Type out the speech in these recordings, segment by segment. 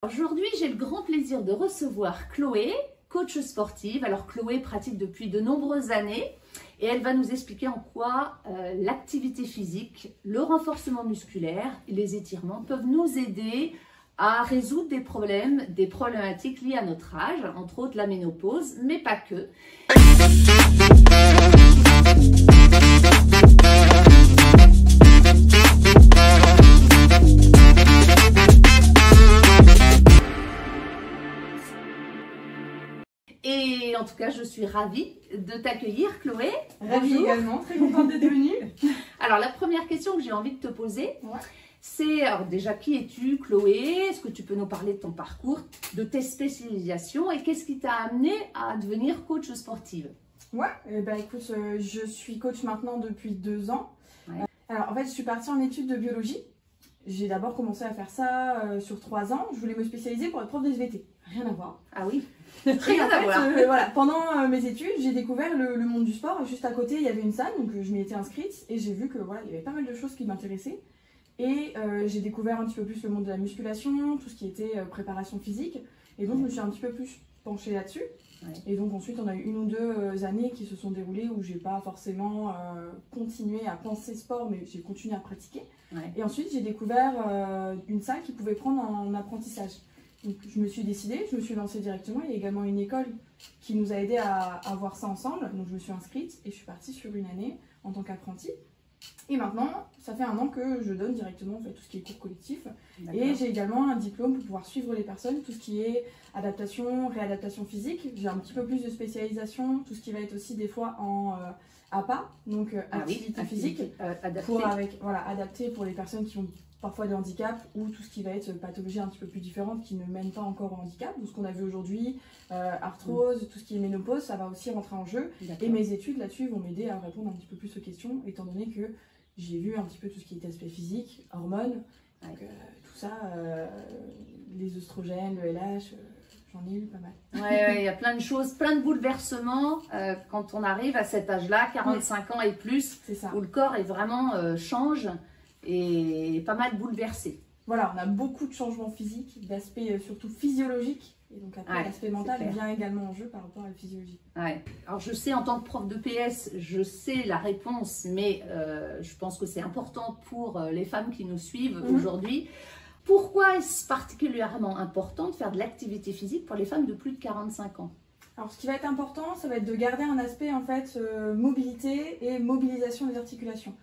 Aujourd'hui, j'ai le grand plaisir de recevoir Chloé, coach sportive. Alors Chloé pratique depuis de nombreuses années et elle va nous expliquer en quoi l'activité physique, le renforcement musculaire et les étirements peuvent nous aider à résoudre des problématiques liées à notre âge, entre autres la ménopause, mais pas que. Et en tout cas, je suis ravie de t'accueillir, Chloé. Ravie également, très contente d'être venue. Alors, la première question que j'ai envie de te poser, c'est alors déjà, qui es-tu, Chloé? Est-ce que tu peux nous parler de ton parcours, de tes spécialisations et qu'est-ce qui t'a amené à devenir coach sportive? Ouais, écoute, je suis coach maintenant depuis 2 ans. Ouais. Alors, en fait, je suis partie en études de biologie. J'ai d'abord commencé à faire ça sur 3 ans. Je voulais me spécialiser pour être prof de SVT. Rien à voir. Ah oui. Rien à voir. Voilà, pendant mes études, j'ai découvert le monde du sport. Juste à côté, il y avait une salle, donc je m'y étais inscrite et j'ai vu que voilà, il y avait pas mal de choses qui m'intéressaient. Et j'ai découvert un petit peu plus le monde de la musculation, tout ce qui était préparation physique. Et donc, je me suis un petit peu plus penchée là-dessus. Ouais. Et donc ensuite, on a eu 1 ou 2 années qui se sont déroulées où j'ai pas forcément continué à penser sport, mais j'ai continué à pratiquer. Ouais. Et ensuite, j'ai découvert une salle qui pouvait prendre en apprentissage. Donc je me suis décidée, je me suis lancée directement. Il y a également une école qui nous a aidés à voir ça ensemble. Donc je me suis inscrite et je suis partie sur 1 année en tant qu'apprentie. Et maintenant, ça fait 1 an que je donne directement en fait, tout ce qui est cours collectif. Et j'ai également un diplôme pour pouvoir suivre les personnes, tout ce qui est adaptation, réadaptation physique. J'ai un petit peu plus de spécialisation, tout ce qui va être aussi des fois en APA, donc activité physique, pour adapter pour les personnes qui ont parfois des handicaps ou tout ce qui va être pathologie un petit peu plus différente qui ne mène pas encore au handicap. Donc ce qu'on a vu aujourd'hui, arthrose, tout ce qui est ménopause, ça va aussi rentrer en jeu. Et mes études là-dessus vont m'aider à répondre un petit peu plus aux questions, étant donné que j'ai vu un petit peu tout ce qui est aspect physique, hormones, donc, tout ça, les oestrogènes, le LH, j'en ai eu pas mal. Ouais, il y a plein de choses, plein de bouleversements quand on arrive à cet âge-là, 45 ans et plus, où le corps est vraiment change et pas mal bouleversé. Voilà, on a beaucoup de changements physiques, d'aspect surtout physiologique. Et donc après, l'aspect mental vient également en jeu par rapport à la physiologie. Ouais. Alors je sais, en tant que prof de PS, je sais la réponse, mais je pense que c'est important pour les femmes qui nous suivent aujourd'hui. Pourquoi est-ce particulièrement important de faire de l'activité physique pour les femmes de plus de 45 ans? Alors ce qui va être important, ça va être de garder un aspect en fait mobilité et mobilisation des articulations.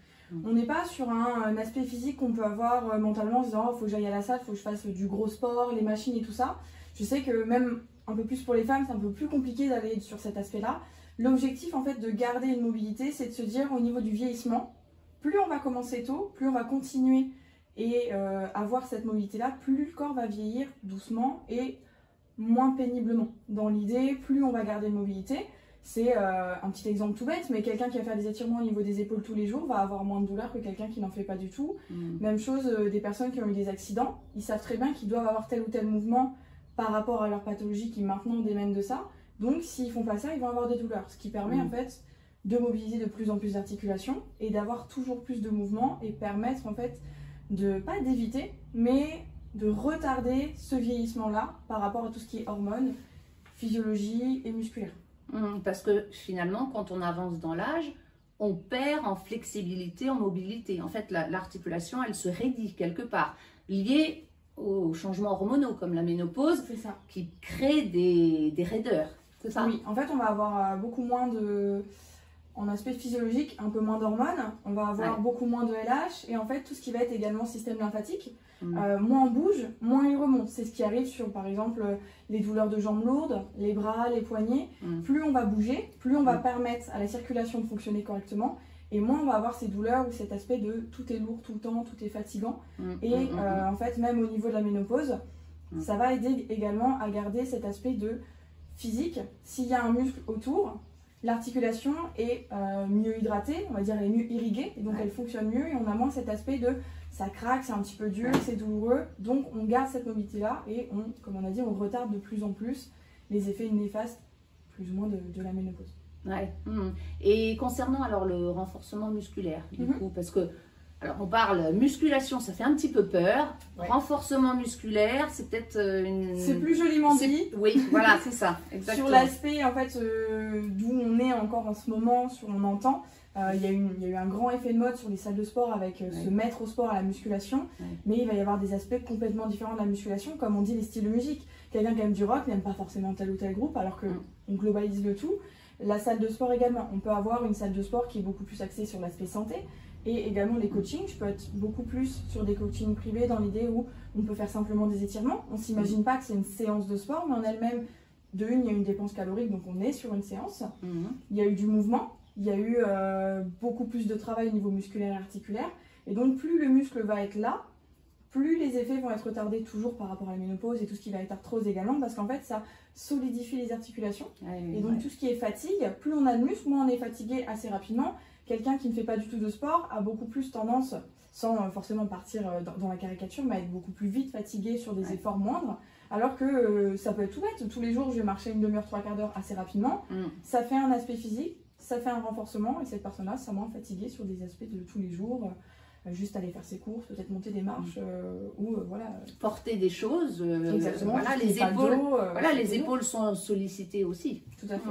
On n'est pas sur un aspect physique qu'on peut avoir mentalement en se disant « il faut que j'aille à la salle, il faut que je fasse du gros sport, les machines et tout ça ». Je sais que même un peu plus pour les femmes, c'est un peu plus compliqué d'aller sur cet aspect-là. L'objectif en fait de garder une mobilité, c'est de se dire au niveau du vieillissement, plus on va commencer tôt, plus on va continuer et avoir cette mobilité-là, plus le corps va vieillir doucement et moins péniblement. Dans l'idée, plus on va garder une mobilité. C'est un petit exemple tout bête, mais quelqu'un qui va faire des étirements au niveau des épaules tous les jours va avoir moins de douleur que quelqu'un qui n'en fait pas du tout. Même chose, des personnes qui ont eu des accidents, ils savent très bien qu'ils doivent avoir tel ou tel mouvement par rapport à leur pathologie qui maintenant démène de ça. Donc s'ils font pas ça, ils vont avoir des douleurs. Ce qui permet en fait de mobiliser de plus en plus d'articulations et d'avoir toujours plus de mouvements et permettre en fait de, pas d'éviter, mais de retarder ce vieillissement-là par rapport à tout ce qui est hormones, physiologie et musculaire. Parce que finalement, quand on avance dans l'âge, on perd en flexibilité, en mobilité. En fait, l'articulation, elle se raidit quelque part, liée aux changements hormonaux comme la ménopause, qui crée des raideurs. C'est ça? Oui, en fait, on va avoir beaucoup moins de... En aspect physiologique, un peu moins d'hormones, on va avoir beaucoup moins de LH et en fait tout ce qui va être également système lymphatique, moins on bouge, moins il remonte. C'est ce qui arrive sur par exemple les douleurs de jambes lourdes, les bras, les poignets. Plus on va bouger, plus on va permettre à la circulation de fonctionner correctement et moins on va avoir ces douleurs ou cet aspect de tout est lourd tout le temps, tout est fatigant. Et en fait même au niveau de la ménopause, ça va aider également à garder cet aspect de physique. S'il y a un muscle autour, l'articulation est mieux hydratée, on va dire elle est mieux irriguée, et donc elle fonctionne mieux et on a moins cet aspect de ça craque, c'est un petit peu dur, c'est douloureux, donc on garde cette mobilité-là et on, comme on a dit, on retarde de plus en plus les effets néfastes, plus ou moins de la ménopause. Ouais. Et concernant alors le renforcement musculaire, du coup, parce que Alors, on parle musculation, ça fait un petit peu peur. Ouais. Renforcement musculaire, c'est peut-être une... C'est plus joliment dit. Oui, voilà, c'est ça, exactement. Sur l'aspect, en fait, d'où on est encore en ce moment, sur on entend, il y a eu un grand effet de mode sur les salles de sport avec se mettre au sport à la musculation. Ouais. Mais il va y avoir des aspects complètement différents de la musculation, comme on dit les styles de musique. Quelqu'un qui aime du rock n'aime pas forcément tel ou tel groupe, alors qu'on globalise le tout. La salle de sport également. On peut avoir une salle de sport qui est beaucoup plus axée sur l'aspect santé. Et également les coachings, je peux être beaucoup plus sur des coachings privés dans l'idée où on peut faire simplement des étirements. On ne s'imagine pas que c'est une séance de sport, mais en elle-même, il y a une dépense calorique, donc on est sur une séance. Il y a eu du mouvement, il y a eu beaucoup plus de travail au niveau musculaire et articulaire. Et donc plus le muscle va être là, plus les effets vont être retardés toujours par rapport à la ménopause et tout ce qui va être arthrose également, parce qu'en fait ça solidifie les articulations. Et donc tout ce qui est fatigue, plus on a de muscle, moins on est fatigué assez rapidement. Quelqu'un qui ne fait pas du tout de sport a beaucoup plus tendance, sans forcément partir dans la caricature, mais à être beaucoup plus vite fatigué sur des efforts moindres. Alors que ça peut être tout bête. Tous les jours, je vais marcher une demi-heure, 3/4 d'heure assez rapidement. Ça fait un aspect physique, ça fait un renforcement et cette personne-là sera moins fatiguée sur des aspects de tous les jours. Juste aller faire ses courses, peut-être monter des marches ou voilà. Porter des choses. Exactement. Voilà, les épaules sont sollicitées aussi. Tout à fait.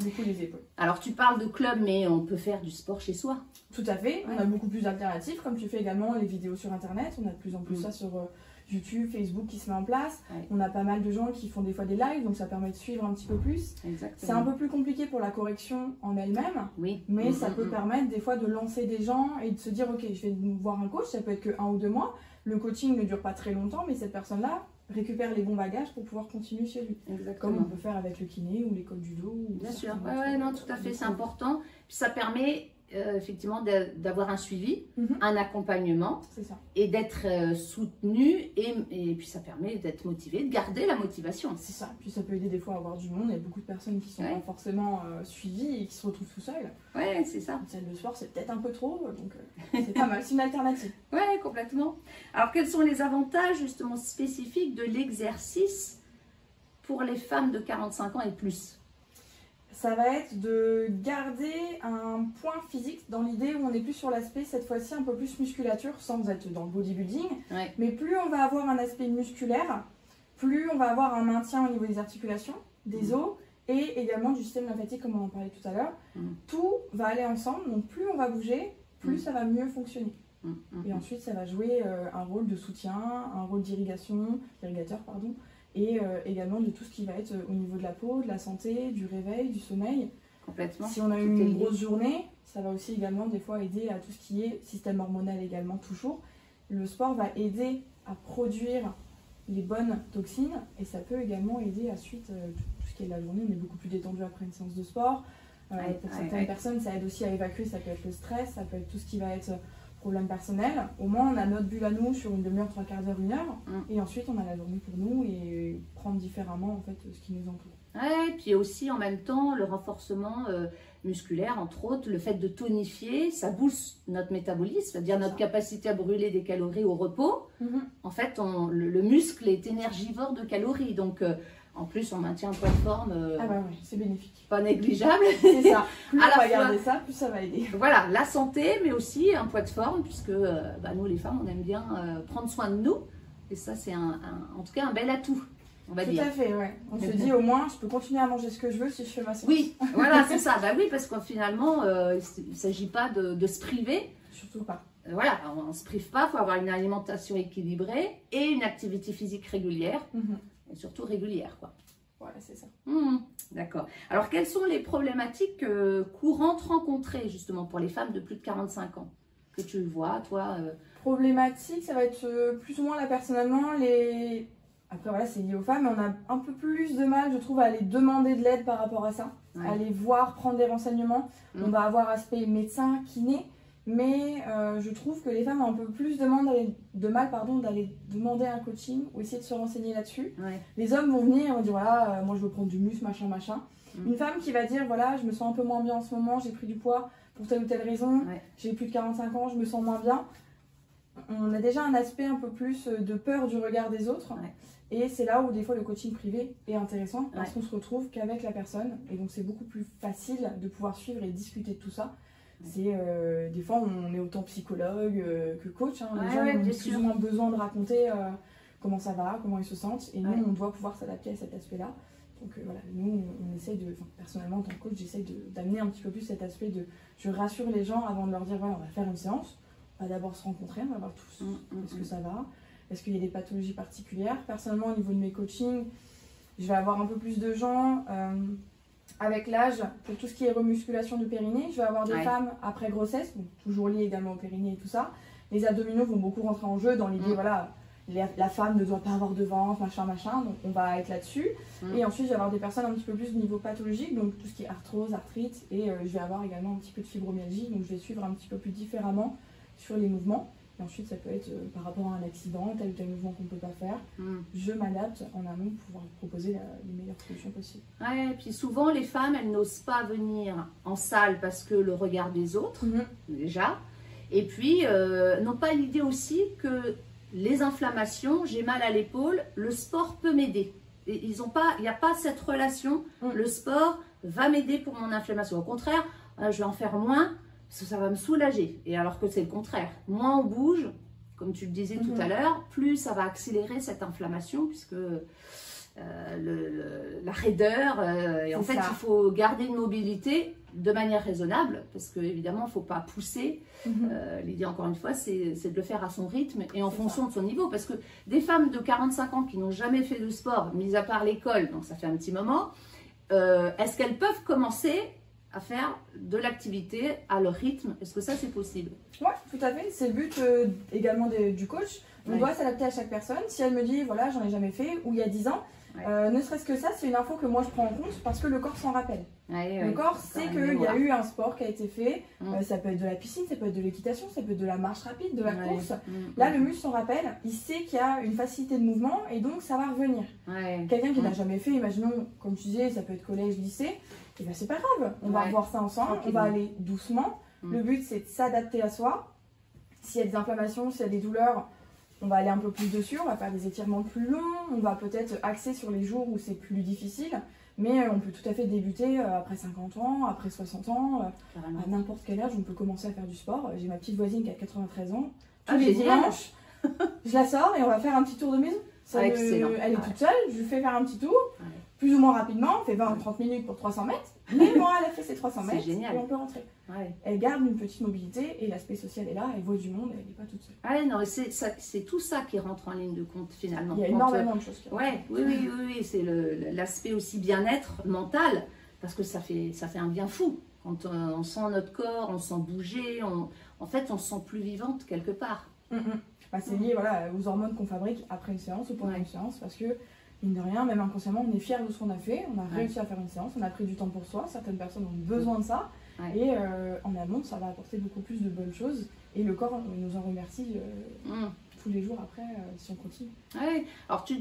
Beaucoup les épaules. Alors tu parles de club, mais on peut faire du sport chez soi. Tout à fait. On a beaucoup plus d'alternatives, comme tu fais également les vidéos sur Internet. On a de plus en plus ça sur YouTube, Facebook qui se met en place. On a pas mal de gens qui font des fois des lives, donc ça permet de suivre un petit peu plus. C'est un peu plus compliqué pour la correction en elle-même, mais ça peut permettre des fois de lancer des gens et de se dire ok, je vais voir un coach, ça peut être que 1 ou 2 mois. Le coaching ne dure pas très longtemps, mais cette personne-là récupère les bons bagages pour pouvoir continuer chez lui. Comme on peut faire avec le kiné ou l'école du dos. Bien sûr, non, tout à fait, c'est important. Puis ça permet effectivement d'avoir un suivi, un accompagnement et d'être soutenu et puis ça permet d'être motivé, de garder la motivation. C'est ça, puis ça peut aider des fois à avoir du monde, il y a beaucoup de personnes qui sont pas forcément suivies et qui se retrouvent tout seuls. Ouais, c'est ça. Une salle de sport c'est peut-être un peu trop, donc c'est pas mal, c'est une alternative. Ouais, complètement. Alors quels sont les avantages justement spécifiques de l'exercice pour les femmes de 45 ans et plus? Ça va être de garder un point physique dans l'idée où on est plus sur l'aspect, cette fois-ci, un peu plus musculature, sans être dans le bodybuilding. Mais plus on va avoir un aspect musculaire, plus on va avoir un maintien au niveau des articulations, des os et également du système lymphatique, comme on en parlait tout à l'heure. Tout va aller ensemble, donc plus on va bouger, plus ça va mieux fonctionner. Et ensuite, ça va jouer un rôle de soutien, un rôle d'irrigateur, pardon. Et également de tout ce qui va être au niveau de la peau, de la santé, du réveil, du sommeil. Complètement. Si on a eu une grosse journée, ça va aussi également des fois aider à tout ce qui est système hormonal également toujours. Le sport va aider à produire les bonnes toxines et ça peut également aider à suite tout ce qui est de la journée. On est beaucoup plus détendu après une séance de sport. Pour certaines personnes, ça aide aussi à évacuer, ça peut être le stress, ça peut être tout ce qui va être problème personnel. Au moins on a notre bulle à nous sur une demi-heure, 3/4 d'heure, 1 heure et ensuite on a la journée pour nous et prendre différemment en fait ce qui nous entoure. Ouais, puis aussi en même temps le renforcement musculaire, entre autres, le fait de tonifier, ça booste notre métabolisme, c'est-à-dire notre capacité à brûler des calories au repos. En fait, le muscle est énergivore de calories, donc en plus on maintient un poids de forme c'est bénéfique. Pas négligeable. C'est ça, plus on va garder ça, plus ça va aider. Voilà, la santé, mais aussi un poids de forme, puisque nous les femmes, on aime bien prendre soin de nous, et ça c'est en tout cas un bel atout. On va dire. Tout à fait, ouais. On se dit au moins, je peux continuer à manger ce que je veux si je fais ma séance. Oui, voilà, c'est ça. Oui, parce que finalement, il ne s'agit pas de se priver. Surtout pas. Voilà, on ne se prive pas, il faut avoir une alimentation équilibrée et une activité physique régulière, et surtout régulière, quoi. Voilà, c'est ça. D'accord. Alors, quelles sont les problématiques courantes rencontrées, justement, pour les femmes de plus de 45 ans que tu vois, toi Problématique, ça va être plus ou moins là, personnellement, Après, voilà, c'est lié aux femmes, mais on a un peu plus de mal, je trouve, à aller demander de l'aide par rapport à ça, à aller voir, prendre des renseignements. On va avoir aspect médecin, kiné, mais je trouve que les femmes ont un peu plus de mal d'aller demander un coaching ou essayer de se renseigner là-dessus. Les hommes vont venir et vont dire, voilà, moi je veux prendre du muscle, machin. Une femme qui va dire, voilà, je me sens un peu moins bien en ce moment, j'ai pris du poids pour telle ou telle raison, j'ai plus de 45 ans, je me sens moins bien. On a déjà un aspect un peu plus de peur du regard des autres. Et c'est là où des fois le coaching privé est intéressant parce qu'on se retrouve qu'avec la personne et donc c'est beaucoup plus facile de pouvoir suivre et discuter de tout ça. C'est des fois on est autant psychologue que coach. Hein. Les gens ont plus ou moins besoin de raconter comment ça va, comment ils se sentent. Et nous, on doit pouvoir s'adapter à cet aspect-là. Donc voilà, nous, on essaye de... personnellement, en tant que coach, j'essaye d'amener un petit peu plus cet aspect de... Je rassure les gens avant de leur dire, voilà, on va faire une séance. On va d'abord se rencontrer, on va voir tous. Est-ce que ça va? Est-ce qu'il y a des pathologies particulières? Personnellement, au niveau de mes coachings, je vais avoir un peu plus de gens... avec l'âge, pour tout ce qui est remusculation du périnée, je vais avoir des femmes après grossesse, donc toujours liées également au périnée et tout ça. Les abdominaux vont beaucoup rentrer en jeu dans l'idée, voilà, la femme ne doit pas avoir de ventre, machin, donc on va être là-dessus. Et ensuite, je vais avoir des personnes un petit peu plus au niveau pathologique, donc tout ce qui est arthrose, arthrite, et je vais avoir également un petit peu de fibromyalgie, donc je vais suivre un petit peu plus différemment sur les mouvements. Et ensuite, ça peut être par rapport à un accident, tel ou tel mouvement qu'on ne peut pas faire. Je m'adapte en amont pour pouvoir proposer les meilleures solutions possibles. Ouais, et puis souvent, les femmes, elles n'osent pas venir en salle parce que le regard des autres, déjà. Et puis, n'ont pas l'idée aussi que les inflammations, j'ai mal à l'épaule, le sport peut m'aider. Il n'y a pas cette relation, le sport va m'aider pour mon inflammation. Au contraire, je vais en faire moins, parce que ça va me soulager. Et alors que c'est le contraire. Moins on bouge, comme tu le disais tout à l'heure, plus ça va accélérer cette inflammation, puisque la raideur, et en fait, il faut garder une mobilité de manière raisonnable, parce qu'évidemment, il ne faut pas pousser. L'idée, encore une fois, c'est de le faire à son rythme et en fonction de son niveau. Parce que des femmes de 45 ans qui n'ont jamais fait de sport, mis à part l'école, donc ça fait un petit moment, est-ce qu'elles peuvent commencer à faire de l'activité à leur rythme? Est-ce que ça, c'est possible? Oui, tout à fait. C'est le but également du coach. On doit s'adapter à chaque personne. Si elle me dit, voilà, j'en ai jamais fait, ou il y a 10 ans, ne serait-ce que ça, c'est une info que moi je prends en compte parce que le corps s'en rappelle. Le corps sait qu'il y a eu un sport qui a été fait. Ça peut être de la piscine, ça peut être de l'équitation, ça peut être de la marche rapide, de la course. Là, le muscle s'en rappelle. Il sait qu'il y a une facilité de mouvement et donc ça va revenir. Quelqu'un qui n'a jamais fait, imaginons, comme tu disais, ça peut être collège, lycée. Et ben c'est pas grave, on va voir ça ensemble, on va aller doucement. Le but c'est de s'adapter à soi. S'il y a des inflammations, s'il y a des douleurs, on va aller un peu plus dessus, on va faire des étirements plus longs, on va peut-être axer sur les jours où c'est plus difficile. Mais on peut tout à fait débuter après 50 ans, après 60 ans, à n'importe quel âge, on peut commencer à faire du sport. J'ai ma petite voisine qui a 93 ans, tous les dimanches, je la sors et on va faire un petit tour de maison. Excellent. Elle est toute seule, je lui fais faire un petit tour. Plus ou moins rapidement, on fait 20-30 minutes pour 300 mètres, mais moi elle a fait ses 300 mètres et on peut rentrer. Elle garde une petite mobilité et l'aspect social est là, elle voit du monde, elle n'est pas toute seule. Non, c'est tout ça qui rentre en ligne de compte finalement. Il y a énormément de choses qui rentrent. Oui, c'est l'aspect aussi bien-être mental, parce que ça fait un bien fou. Quand on sent notre corps, on sent bouger, en fait on se sent plus vivante quelque part. C'est lié aux hormones qu'on fabrique après une séance ou pendant une séance, parce que mine de rien, même inconsciemment, on est fier de ce qu'on a fait, on a réussi à faire une séance, on a pris du temps pour soi, certaines personnes ont besoin de ça, et en amont, ça va apporter beaucoup plus de bonnes choses, et le corps nous en remercie tous les jours après, si on continue. Alors tu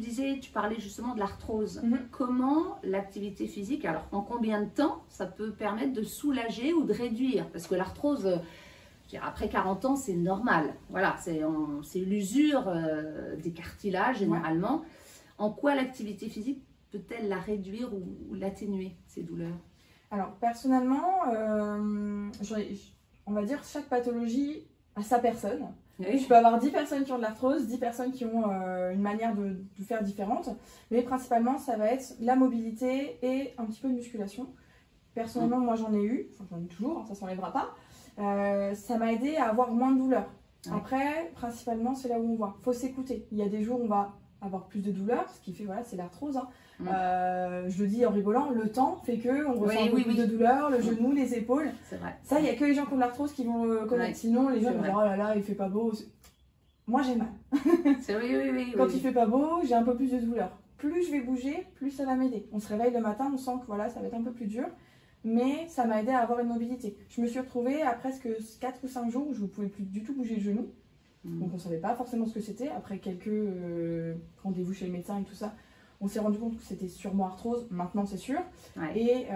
parlais justement de l'arthrose. Comment l'activité physique, alors en combien de temps ça peut permettre de soulager ou de réduire? Parce que l'arthrose, après 40 ans, c'est normal, voilà, c'est l'usure des cartilages généralement. En quoi l'activité physique peut-elle la réduire ou l'atténuer, ces douleurs? Alors, personnellement, on va dire chaque pathologie a sa personne. Je peux avoir 10 personnes qui ont de l'arthrose, 10 personnes qui ont une manière de faire différente. Mais principalement, ça va être la mobilité et un petit peu de musculation. Personnellement, moi j'en ai eu, enfin j'en ai toujours, ça ne s'enlèvera pas. Ça m'a aidé à avoir moins de douleurs. Après, principalement, c'est là où on voit. Il faut s'écouter. Il y a des jours où on va avoir plus de douleurs, ce qui fait, c'est l'arthrose. Je le dis en rigolant, le temps fait qu'on ressent beaucoup de douleurs, le genou, les épaules. Ça, il n'y a que les gens qui ont de l'arthrose qui vont le connaître. Sinon, les gens vont dire, oh là là, il fait pas beau. Moi, j'ai mal. Quand il fait pas beau, j'ai un peu plus de douleurs. Plus je vais bouger, plus ça va m'aider. On se réveille le matin, on sent que ça va être un peu plus dur. Mais ça m'a aidé à avoir une mobilité. Je me suis retrouvée à presque 4 ou 5 jours où je ne pouvais plus du tout bouger le genou. Donc on ne savait pas forcément ce que c'était. Après quelques rendez-vous chez le médecin et tout ça, on s'est rendu compte que c'était sûrement arthrose, maintenant c'est sûr, et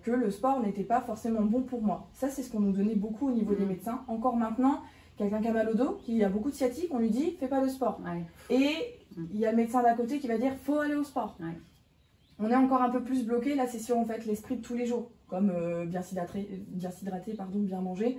que le sport n'était pas forcément bon pour moi. Ça, c'est ce qu'on nous donnait beaucoup au niveau des médecins. Encore maintenant, quelqu'un qui a mal au dos, qui a beaucoup de sciatique, on lui dit fais pas de sport. Et il y a le médecin d'à côté qui va dire faut aller au sport. On est encore un peu plus bloqué, là c'est sur en fait l'esprit de tous les jours, comme bien s'hydrater, pardon, bien manger.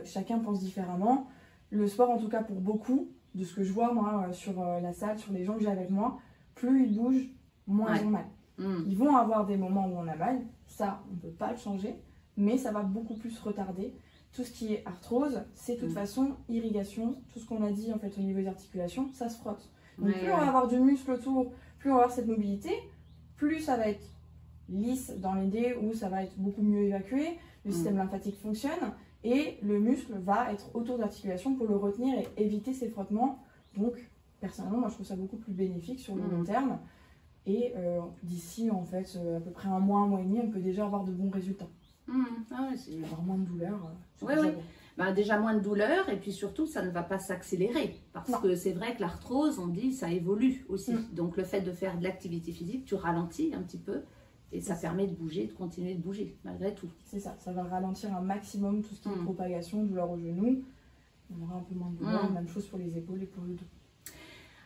Chacun pense différemment. Le sport, en tout cas pour beaucoup, de ce que je vois moi sur la salle, sur les gens que j'ai avec moi, plus ils bougent, moins ils ont mal. Ils vont avoir des moments où on a mal, ça on ne peut pas le changer, mais ça va beaucoup plus retarder. Tout ce qui est arthrose, c'est de toute façon irrigation, tout ce qu'on a dit en fait au niveau des articulations, ça se frotte. Donc plus on va avoir du muscle autour, plus on va avoir cette mobilité, plus ça va être lisse dans l'idée où ça va être beaucoup mieux évacué, le système lymphatique fonctionne et le muscle va être autour de l'articulation pour le retenir et éviter ces frottements. Donc personnellement, moi je trouve ça beaucoup plus bénéfique sur le long terme et d'ici en fait à peu près un mois et demi, on peut déjà avoir de bons résultats. Avoir moins de douleur. Bah, déjà moins de douleur et puis surtout ça ne va pas s'accélérer parce que c'est vrai que l'arthrose, on dit, ça évolue aussi. Donc le fait de faire de l'activité physique, tu ralentis un petit peu et ça permet de bouger, de continuer de bouger malgré tout. C'est ça, ça va ralentir un maximum tout ce qui est propagation, douleur au genou. On aura un peu moins de douleur, même chose pour les épaules et pour le dos.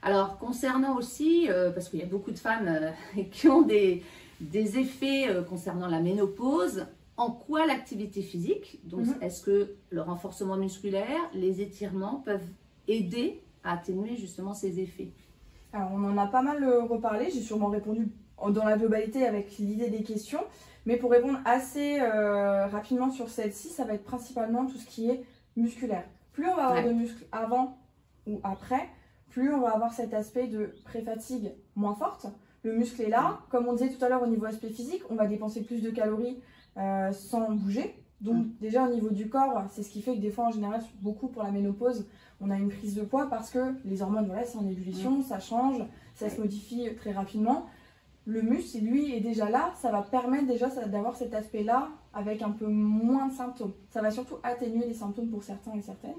Alors concernant aussi, parce qu'il y a beaucoup de femmes qui ont des effets concernant la ménopause, en quoi l'activité physique, donc est-ce que le renforcement musculaire, les étirements peuvent aider à atténuer justement ces effets? Alors on en a pas mal reparlé, j'ai sûrement répondu dans la globalité avec l'idée des questions, mais pour répondre assez rapidement sur celle-ci, ça va être principalement tout ce qui est musculaire. Plus on va avoir de muscles avant ou après, plus on va avoir cet aspect de pré-fatigue moins forte. Le muscle est là, comme on disait tout à l'heure au niveau aspect physique, on va dépenser plus de calories sans bouger. Donc déjà au niveau du corps, c'est ce qui fait que des fois en général, beaucoup pour la ménopause, on a une prise de poids parce que les hormones, voilà, c'est en ébullition, ça change, ça se modifie très rapidement. Le muscle, lui, est déjà là, ça va permettre déjà d'avoir cet aspect-là avec un peu moins de symptômes. Ça va surtout atténuer les symptômes pour certains et certaines.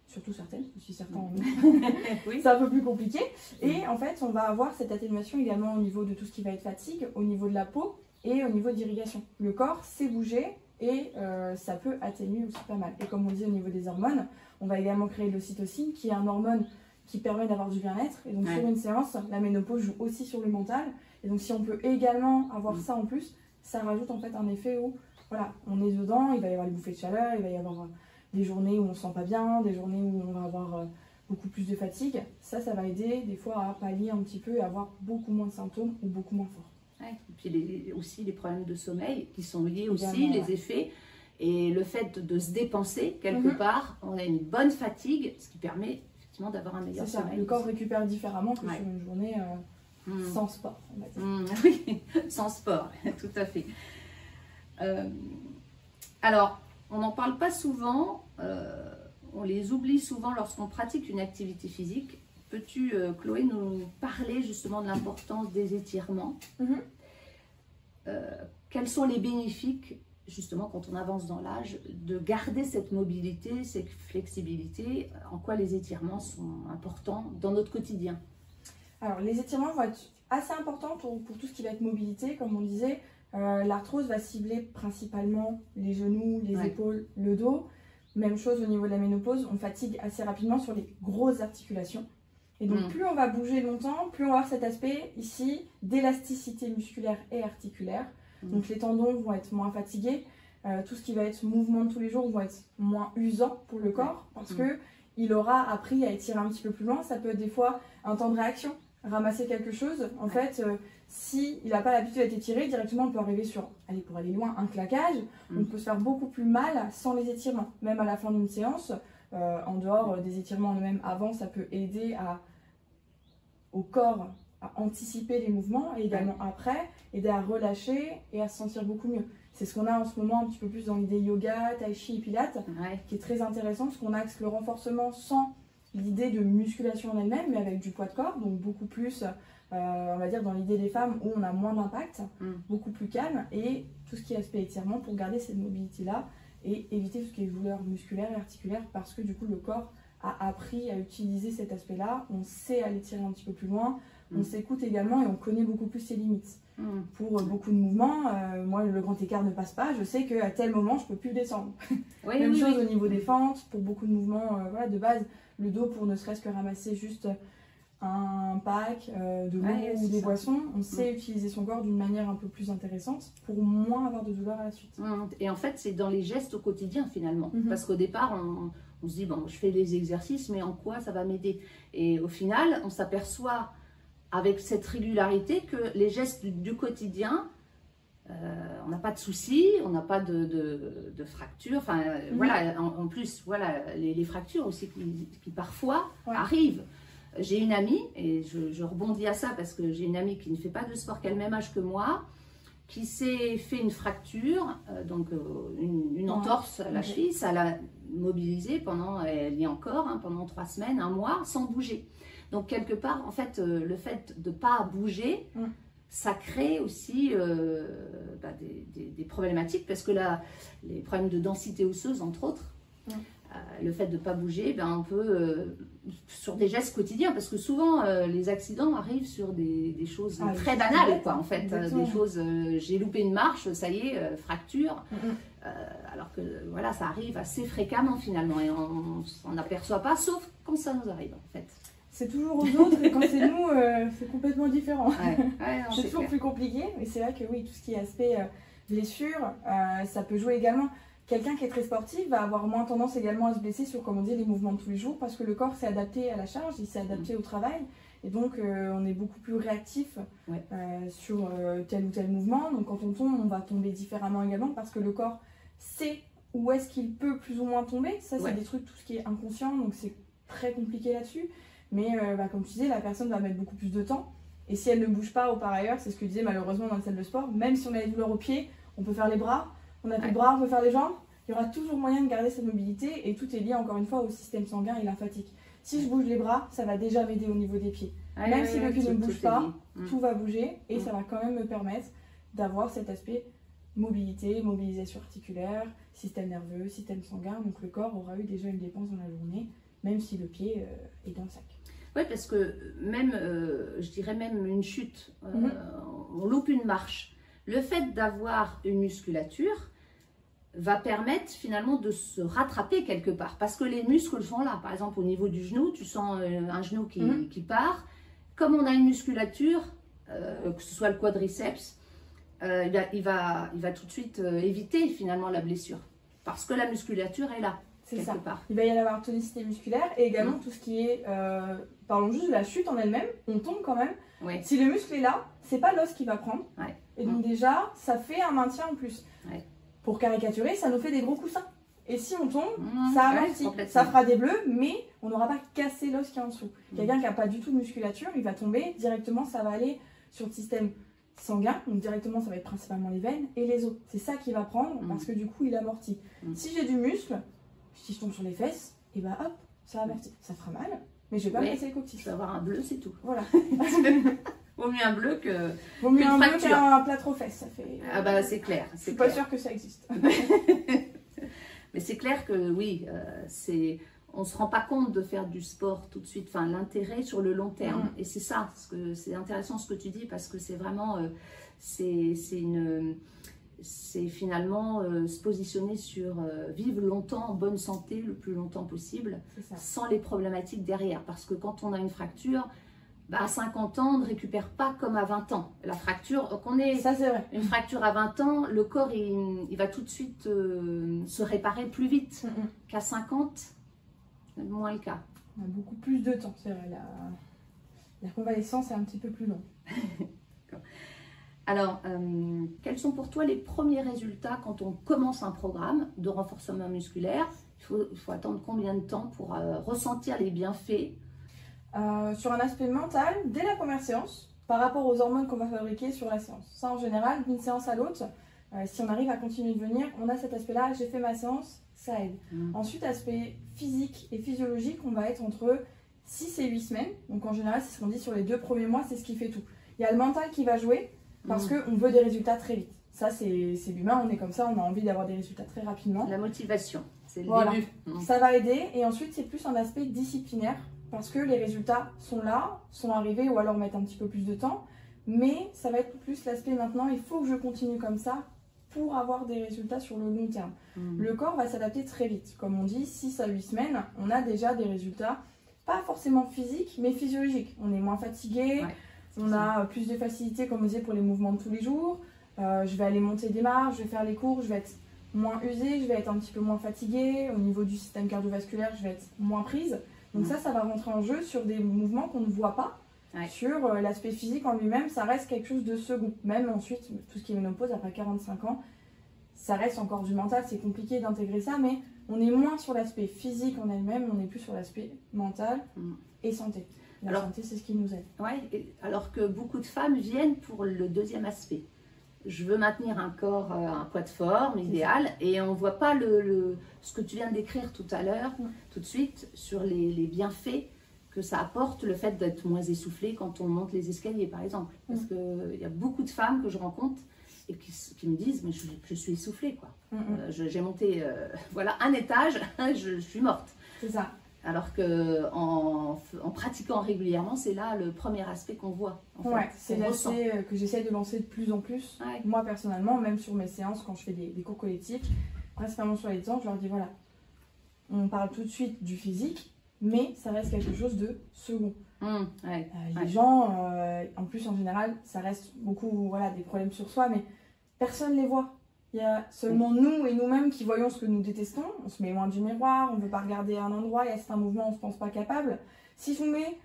Surtout certaines, si certains en ont. C'est un peu plus compliqué. Et en fait, on va avoir cette atténuation également au niveau de tout ce qui va être fatigue, au niveau de la peau et au niveau d'irrigation. Le corps sait bouger et ça peut atténuer aussi pas mal. Et comme on dit au niveau des hormones, on va également créer l'ocytocine qui est un hormone qui permet d'avoir du bien-être. Et donc sur une séance, la ménopause joue aussi sur le mental. Et donc si on peut également avoir ça en plus, ça rajoute en fait un effet où voilà, on est dedans, il va y avoir les bouffées de chaleur, il va y avoir des journées où on ne se sent pas bien, des journées où on va avoir beaucoup plus de fatigue. Ça va aider des fois à pallier un petit peu et avoir beaucoup moins de symptômes ou beaucoup moins forts. Et puis aussi les problèmes de sommeil qui sont liés aussi, les effets. Et le fait de se dépenser quelque part, on a une bonne fatigue, ce qui permet effectivement d'avoir un meilleur sommeil. Le corps récupère différemment que sur une journée sans sport, on va dire. Oui, sans sport, tout à fait. Alors, on n'en parle pas souvent, on les oublie souvent lorsqu'on pratique une activité physique. Peux-tu, Chloé, nous parler justement de l'importance des étirements? Quels sont les bénéfices, justement, quand on avance dans l'âge, de garder cette mobilité, cette flexibilité? En quoi les étirements sont importants dans notre quotidien? Alors, les étirements vont être assez importants pour tout ce qui va être mobilité. Comme on disait, l'arthrose va cibler principalement les genoux, les épaules, le dos. Même chose au niveau de la ménopause, on fatigue assez rapidement sur les grosses articulations. Et donc plus on va bouger longtemps, plus on va avoir cet aspect ici d'élasticité musculaire et articulaire. Donc les tendons vont être moins fatigués, tout ce qui va être mouvement de tous les jours va être moins usant pour le corps parce qu'il aura appris à étirer un petit peu plus loin. Ça peut être des fois un temps de réaction, ramasser quelque chose. En fait, s'il n'a pas l'habitude d'être étiré, directement on peut arriver sur, allez, pour aller loin, un claquage. On peut se faire beaucoup plus mal sans les étirements. Même à la fin d'une séance, en dehors des étirements eux-mêmes avant, ça peut aider au corps à anticiper les mouvements et également après, aider à relâcher et à se sentir beaucoup mieux. C'est ce qu'on a en ce moment un petit peu plus dans l'idée yoga, tai chi et pilates, qui est très intéressant parce qu'on axe le renforcement sans l'idée de musculation en elle-même, mais avec du poids de corps, donc beaucoup plus, on va dire, dans l'idée des femmes où on a moins d'impact, beaucoup plus calme, et tout ce qui est aspect étirement pour garder cette mobilité-là et éviter tout ce qui est douleur musculaire et articulaire parce que du coup le corps a appris à utiliser cet aspect-là, on sait aller tirer un petit peu plus loin, on s'écoute également et on connaît beaucoup plus ses limites. Pour beaucoup de mouvements, moi le grand écart ne passe pas, je sais qu'à tel moment je ne peux plus descendre. Même chose au niveau des fentes, pour beaucoup de mouvements voilà, de base, le dos pour ne serait-ce que ramasser juste un pack de l'eau ou des boissons, on sait utiliser son corps d'une manière un peu plus intéressante pour moins avoir de douleur à la suite. Et en fait, c'est dans les gestes au quotidien finalement. Parce qu'au départ, on se dit, bon, je fais des exercices, mais en quoi ça va m'aider? Et au final, on s'aperçoit avec cette régularité que les gestes du quotidien, on n'a pas de soucis, on n'a pas de fractures. Enfin, voilà, en plus, voilà, les fractures aussi qui parfois arrivent. J'ai une amie, et je rebondis à ça parce que j'ai une amie qui ne fait pas de sport, qui a le même âge que moi, qui s'est fait une fracture, donc une entorse à la cheville. Ça l'a mobilisée pendant, elle y est encore, pendant 3 semaines, 1 mois, sans bouger. Donc quelque part, en fait, le fait de ne pas bouger, ça crée aussi des problématiques, parce que là, les problèmes de densité osseuse, entre autres, le fait de ne pas bouger, on peut, sur des gestes quotidiens, parce que souvent les accidents arrivent sur des choses très banales, quoi, en fait. Des choses, j'ai loupé une marche, ça y est, fracture. Alors que voilà, ça arrive assez fréquemment finalement, et on s'en aperçoit pas, sauf quand ça nous arrive, en fait. C'est toujours aux autres, et quand c'est nous, c'est complètement différent. C'est toujours plus compliqué, mais c'est vrai que oui, tout ce qui est aspect blessure, ça peut jouer également. Quelqu'un qui est très sportif va avoir moins tendance également à se blesser sur, comme on dit, les mouvements de tous les jours, parce que le corps s'est adapté à la charge, il s'est adapté au travail, et donc on est beaucoup plus réactif sur tel ou tel mouvement. Donc quand on tombe, on va tomber différemment également, parce que le corps sait où est-ce qu'il peut plus ou moins tomber. Ça, c'est des trucs, tout ce qui est inconscient, donc c'est très compliqué là-dessus. Mais comme tu disais, la personne va mettre beaucoup plus de temps, et si elle ne bouge pas ou par ailleurs, c'est ce que je disais malheureusement dans la salle de sport, même si on a des douleurs aux pieds, on peut faire les bras. On a plus de bras, on peut faire les jambes. Il y aura toujours moyen de garder cette mobilité, et tout est lié encore une fois au système sanguin et lymphatique. Si je bouge les bras, ça va déjà m'aider au niveau des pieds. Même si le pied ne bouge pas, tout va bouger, et ça va quand même me permettre d'avoir cet aspect mobilité, mobilisation articulaire, système nerveux, système sanguin. Donc le corps aura eu déjà une dépense dans la journée, même si le pied est dans le sac. Oui, parce que même, je dirais même une chute, on loupe une marche. Le fait d'avoir une musculature va permettre finalement de se rattraper quelque part, parce que les muscles sont là. Par exemple, au niveau du genou, tu sens un genou qui part. Comme on a une musculature, que ce soit le quadriceps, il va tout de suite éviter finalement la blessure, parce que la musculature est là. C'est ça. Il va y avoir tonicité musculaire, et également tout ce qui est, parlons juste de la chute en elle-même, on tombe quand même. Si le muscle est là, c'est pas l'os qui va prendre. Et donc déjà, ça fait un maintien en plus. Pour caricaturer, ça nous fait des gros coussins. Et si on tombe, ça amortit. Ça fera des bleus, mais on n'aura pas cassé l'os qui est en dessous. Quelqu'un qui n'a pas du tout de musculature, il va tomber, directement ça va aller sur le système sanguin. Donc directement, ça va être principalement les veines et les os. C'est ça qui va prendre, parce que du coup, il amortit. Si j'ai du muscle, si je tombe sur les fesses, et bah hop, ça amortit. Ça fera mal, mais je vais pas me casser les coccyx. Je vais avoir un bleu, c'est tout. Voilà. Vaut mieux un bleu que Vaut mieux un bleu qu'un plâtre aux fesses. Ça fait... Ah bah c'est clair. Je suis pas sûre que ça existe. Mais c'est clair que oui, on ne se rend pas compte de faire du sport tout de suite, enfin l'intérêt sur le long terme. Et c'est ça, c'est intéressant ce que tu dis, parce que c'est vraiment, c'est finalement se positionner sur vivre longtemps en bonne santé, le plus longtemps possible, sans les problématiques derrière. Parce que quand on a une fracture, à 50 ans, on ne récupère pas comme à 20 ans. La fracture, ça, c'est vrai. Une fracture à 20 ans, le corps il va tout de suite se réparer plus vite qu'à 50, c'est moins le cas. On a beaucoup plus de temps, c'est vrai. La convalescence est un petit peu plus longue. Alors, quels sont pour toi les premiers résultats quand on commence un programme de renforcement musculaire? Il faut attendre combien de temps pour ressentir les bienfaits? Sur un aspect mental, dès la première séance, par rapport aux hormones qu'on va fabriquer sur la séance. Ça, en général, d'une séance à l'autre, si on arrive à continuer de venir, on a cet aspect-là, j'ai fait ma séance, ça aide. Ensuite, aspect physique et physiologique, on va être entre 6 et 8 semaines. Donc en général, c'est ce qu'on dit sur les 2 premiers mois, c'est ce qui fait tout. Il y a le mental qui va jouer, parce qu'on veut des résultats très vite. Ça, c'est l'humain, on est comme ça, on a envie d'avoir des résultats très rapidement. La motivation, c'est le début. Ça va aider, et ensuite, c'est plus un aspect disciplinaire, parce que les résultats sont là, sont arrivés, ou alors mettre un petit peu plus de temps. Mais ça va être plus l'aspect maintenant, il faut que je continue comme ça pour avoir des résultats sur le long terme. Le corps va s'adapter très vite. Comme on dit, 6 à 8 semaines, on a déjà des résultats pas forcément physique, mais physiologique. On est moins fatigué, on a plus de facilité, comme on disait, pour les mouvements de tous les jours. Je vais aller monter des marches, je vais faire les cours, je vais être moins usée, je vais être un petit peu moins fatiguée. Au niveau du système cardiovasculaire, je vais être moins prise. Donc ça va rentrer en jeu sur des mouvements qu'on ne voit pas. Sur l'aspect physique en lui-même, ça reste quelque chose de second. Même ensuite, tout ce qui est ménopause, après 45 ans, ça reste encore du mental, c'est compliqué d'intégrer ça, mais on est moins sur l'aspect physique en elle-même, on est plus sur l'aspect mental et santé. La santé, c'est ce qui nous aide. Alors que beaucoup de femmes viennent pour le deuxième aspect. Je veux maintenir un corps, un poids de forme idéal, et on ne voit pas ce que tu viens de décrire tout à l'heure, tout de suite, sur les bienfaits que ça apporte, le fait d'être moins essoufflé quand on monte les escaliers, par exemple. Parce qu'il y a beaucoup de femmes que je rencontre et qui me disent, mais je suis essoufflée, quoi. J'ai monté voilà, un étage, je suis morte. C'est ça. Alors qu'en pratiquant régulièrement, c'est là le premier aspect qu'on voit. C'est l'aspect que j'essaie de lancer de plus en plus. Moi, personnellement, même sur mes séances, quand je fais des cours collectifs, principalement sur les temps, je leur dis, voilà, on parle tout de suite du physique, mais ça reste quelque chose de second. Les gens, en plus, en général, ça reste beaucoup des problèmes sur soi, mais personne ne les voit. Il y a seulement nous et nous-mêmes qui voyons ce que nous détestons. On se met loin du miroir, on ne veut pas regarder un endroit, il y a certains mouvements, on ne se pense pas capable. Si je vous mets,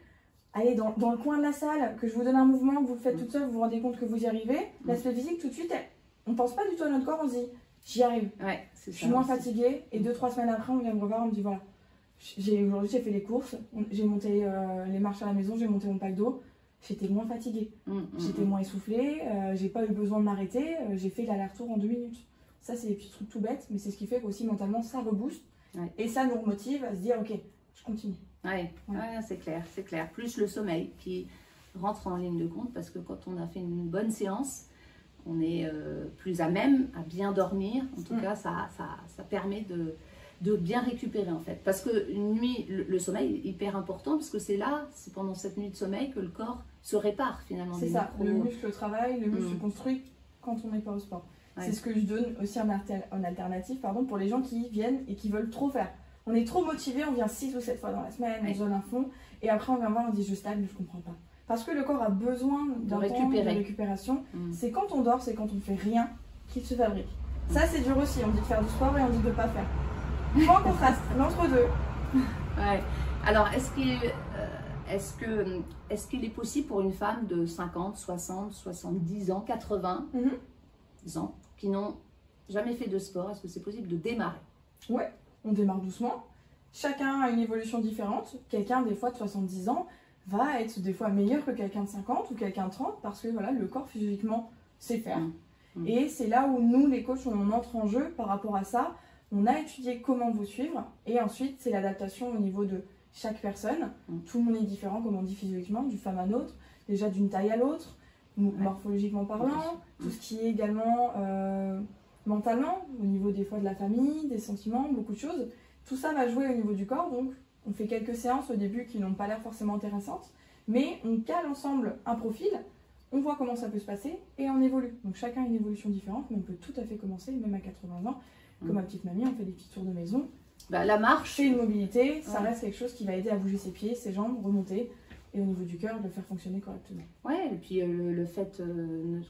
allez, dans le coin de la salle, que je vous donne un mouvement, que vous le faites toute seule, vous vous rendez compte que vous y arrivez, l'aspect physique, tout de suite, on ne pense pas du tout à notre corps, on se dit, j'y arrive. Je suis moins fatiguée, et 2-3 semaines après, on vient me revoir, on me dit, voilà, aujourd'hui j'ai fait les courses, j'ai monté les marches à la maison, j'ai monté mon pack d'eau. J'étais moins fatiguée, j'étais moins essoufflée, j'ai pas eu besoin de m'arrêter, j'ai fait l'aller-retour en 2 minutes. Ça, c'est des petits trucs tout bêtes, mais c'est ce qui fait qu'aussi mentalement ça rebooste et ça nous remotive à se dire ok, je continue. C'est clair, c'est clair. Plus le sommeil qui rentre en ligne de compte parce que quand on a fait une bonne séance, on est plus à même à bien dormir. En tout cas, ça permet de bien récupérer en fait. Parce que une nuit, le sommeil est hyper important parce que c'est pendant cette nuit de sommeil que le corps se répare finalement. C'est ça, le muscle travaille, le muscle se construit quand on n'est pas au sport. C'est ce que je donne aussi en alternative pour les gens qui viennent et qui veulent trop faire. On est trop motivé, on vient 6 ou 7 fois dans la semaine, on se donne un fond et après on vient voir, on dit je stagne, je comprends pas. Parce que le corps a besoin d'un temps de récupération. C'est quand on dort, c'est quand on fait rien qu'il se fabrique. Ça c'est dur aussi, on dit de faire du sport et on dit de ne pas faire. En contraste, l'entre-deux. Alors, est-ce qu'il est possible pour une femme de 50, 60, 70 ans, 80 ans qui n'ont jamais fait de sport, est-ce que c'est possible de démarrer? Ouais, on démarre doucement. Chacun a une évolution différente. Quelqu'un, des fois, de 70 ans va être des fois meilleur que quelqu'un de 50 ou quelqu'un de 30 parce que le corps physiquement sait faire. Et c'est là où nous, les coachs, on entre en jeu par rapport à ça. On a étudié comment vous suivre et ensuite c'est l'adaptation au niveau de chaque personne. Tout le monde est différent, comme on dit physiquement, d'une femme à l'autre, déjà d'une taille à l'autre, morphologiquement parlant, tout ce qui est également mentalement, au niveau des fois de la famille, des sentiments, beaucoup de choses. Tout ça va jouer au niveau du corps, donc on fait quelques séances au début qui n'ont pas l'air forcément intéressantes, mais on cale ensemble un profil, on voit comment ça peut se passer et on évolue. Donc chacun a une évolution différente, mais on peut tout à fait commencer, même à 80 ans. Comme ma petite mamie, on fait des petits tours de maison. La marche, c'est une mobilité, ça reste quelque chose qui va aider à bouger ses pieds, ses jambes, remonter, et au niveau du cœur, de le faire fonctionner correctement. Et puis le fait,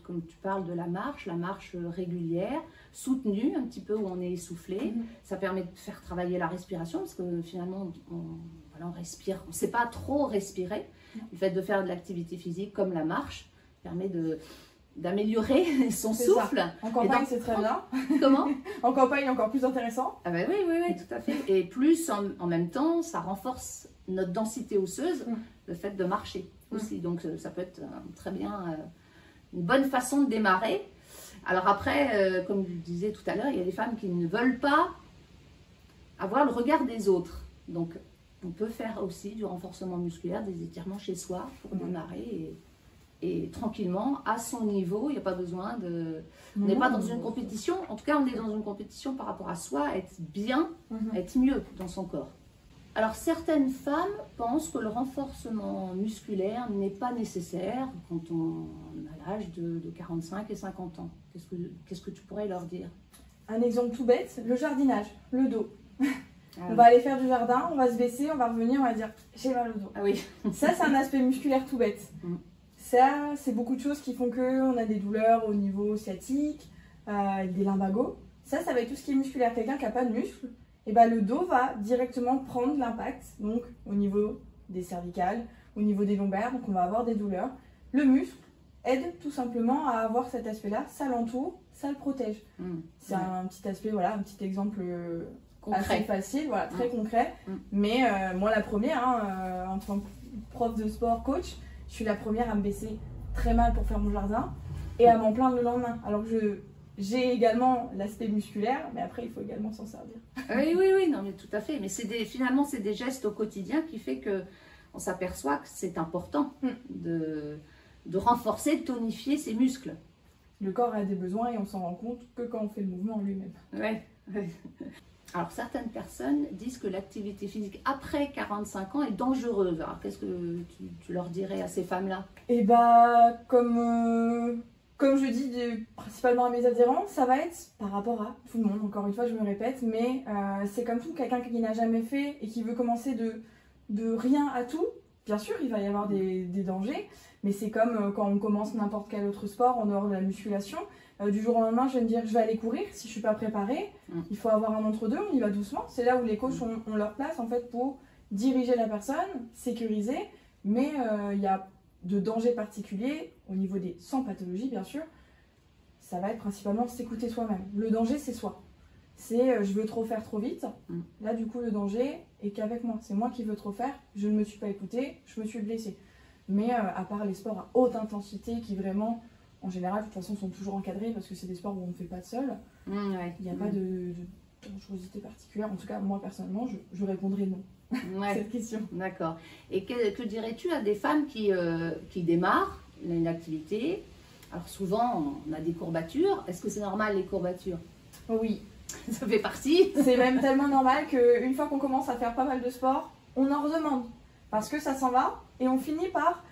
comme tu parles de la marche régulière, soutenue, un petit peu où on est essoufflé, ça permet de faire travailler la respiration, parce que finalement, on respire, on ne sait pas trop respirer. Le fait de faire de l'activité physique comme la marche permet d'améliorer son souffle. Ça. En campagne, c'est très bien. Comment? En campagne, encore plus intéressant. Oui, tout à fait. Et plus, en même temps, ça renforce notre densité osseuse, le fait de marcher aussi. Donc, ça peut être très bien une bonne façon de démarrer. Alors après, comme je le disais tout à l'heure, il y a des femmes qui ne veulent pas avoir le regard des autres. Donc, on peut faire aussi du renforcement musculaire, des étirements chez soi pour démarrer et tranquillement, à son niveau, il n'y a pas besoin de... On n'est pas dans une compétition, en tout cas on est dans une compétition par rapport à soi, être bien, être mieux dans son corps. Alors certaines femmes pensent que le renforcement musculaire n'est pas nécessaire quand on a l'âge de 45 et 50 ans. Qu'est-ce que tu pourrais leur dire? Un exemple tout bête, le jardinage, le dos. On va aller faire du jardin, on va se baisser, on va revenir, on va dire j'ai mal au dos. Ah oui. Ça, c'est un aspect musculaire tout bête. Ça, c'est beaucoup de choses qui font qu'on a des douleurs au niveau sciatique, des lumbagos. Ça va être tout ce qui est musculaire. Quelqu'un qui n'a pas de muscle, et ben, le dos va directement prendre l'impact, donc au niveau des cervicales, au niveau des lombaires, donc on va avoir des douleurs. Le muscle aide tout simplement à avoir cet aspect-là, ça l'entoure, ça le protège. C'est un petit aspect, voilà, un petit exemple assez facile, voilà, très concret. Mais moi, la première, en tant que prof de sport, coach, je suis la première à me baisser très mal pour faire mon jardin et à m'en plaindre le lendemain. Alors que j'ai également l'aspect musculaire, mais après, il faut également s'en servir. Oui, non, mais tout à fait. Mais finalement, c'est des gestes au quotidien qui fait qu'on s'aperçoit que c'est important de renforcer, de tonifier ses muscles. Le corps a des besoins et on s'en rend compte que quand on fait le mouvement en lui-même. Oui. Alors, certaines personnes disent que l'activité physique après 45 ans est dangereuse. Alors, qu'est-ce que tu leur dirais à ces femmes-là? Et bah, comme je dis principalement à mes adhérents, ça va être par rapport à tout le monde. Encore une fois, je me répète, mais c'est comme tout, quelqu'un qui n'a jamais fait et qui veut commencer de rien à tout. Bien sûr, il va y avoir des dangers, mais c'est comme quand on commence n'importe quel autre sport en dehors de la musculation. Du jour au lendemain, je vais me dire, je vais aller courir si je ne suis pas préparée. Il faut avoir un entre-deux, on y va doucement. C'est là où les coachs ont leur place en fait pour diriger la personne, sécuriser, mais il y a de dangers particuliers au niveau des sans pathologie, bien sûr. Ça va être principalement s'écouter soi-même. Le danger, c'est soi. C'est je veux trop faire trop vite. Là, du coup, le danger est qu'avec moi. C'est moi qui veux trop faire. Je ne me suis pas écoutée, je me suis blessée. Mais à part les sports à haute intensité qui vraiment, en général, de toute façon, sont toujours encadrés parce que c'est des sports où on ne fait pas de seul. Il n'y a pas de dangerosité particulière. En tout cas, moi, personnellement, je répondrai non à cette question. D'accord. Et que dirais-tu à des femmes qui démarrent une activité? Alors souvent, on a des courbatures. Est-ce que c'est normal, les courbatures? Oui. Ça fait partie. C'est même tellement normal qu'une fois qu'on commence à faire pas mal de sport, on en redemande. Parce que ça s'en va et on finit par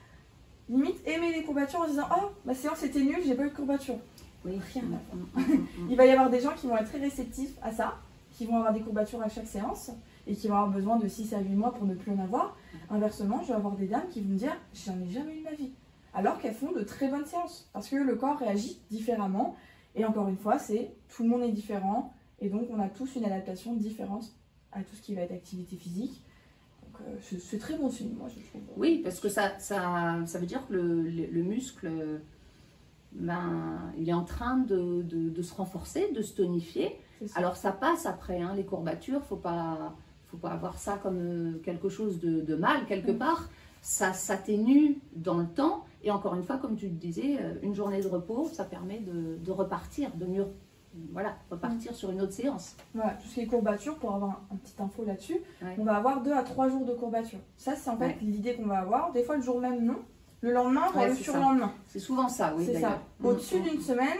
limite aimer les courbatures en se disant « Oh, ma séance c'était nul, j'ai pas eu de courbatures. » Oui. Rien à faire. Il va y avoir des gens qui vont être très réceptifs à ça, qui vont avoir des courbatures à chaque séance et qui vont avoir besoin de 6 à 8 mois pour ne plus en avoir. Inversement, je vais avoir des dames qui vont me dire « J'en ai jamais eu de ma vie. » Alors qu'elles font de très bonnes séances. Parce que le corps réagit différemment. Et encore une fois, tout le monde est différent. Et donc, on a tous une adaptation différente à tout ce qui va être activité physique. Donc, c'est très bon signe, moi, je trouve. Oui, parce que ça veut dire que le muscle, il est en train de se renforcer, de se tonifier. Alors, ça passe après, les courbatures, faut pas avoir ça comme quelque chose de mal, quelque part. Ça s'atténue dans le temps. Et encore une fois, comme tu le disais, une journée de repos, ça permet de repartir, de mieux repartir sur une autre séance. Voilà, tout ce qui est courbature, pour avoir un petit info là-dessus, on va avoir 2 à 3 jours de courbature. Ça, c'est en fait l'idée qu'on va avoir. Des fois, le jour même, non. Le lendemain, voire le surlendemain. C'est souvent ça, oui, d'ailleurs. Au-dessus d'une semaine,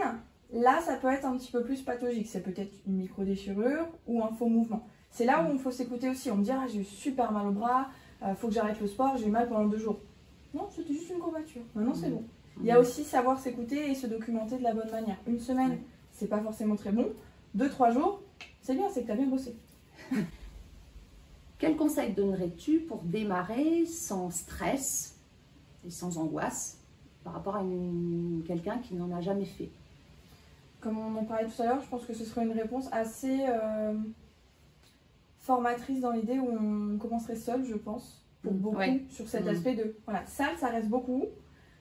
là, ça peut être un petit peu plus pathologique. C'est peut-être une micro-déchirure ou un faux mouvement. C'est là où il faut s'écouter aussi. On me dit, j'ai eu super mal au bras, faut que j'arrête le sport, j'ai eu mal pendant 2 jours. Non, c'était juste une courbature. Maintenant, c'est bon. Il y a aussi savoir s'écouter et se documenter de la bonne manière. Une semaine, c'est pas forcément très bon. 2-3 jours, c'est bien, c'est que tu as bien bossé. Quel conseil donnerais-tu pour démarrer sans stress et sans angoisse par rapport à quelqu'un qui n'en a jamais fait? Comme on en parlait tout à l'heure, je pense que ce serait une réponse assez formatrice dans l'idée où on commencerait seul, je pense, pour beaucoup, sur cet aspect de... Voilà, salle, ça reste beaucoup,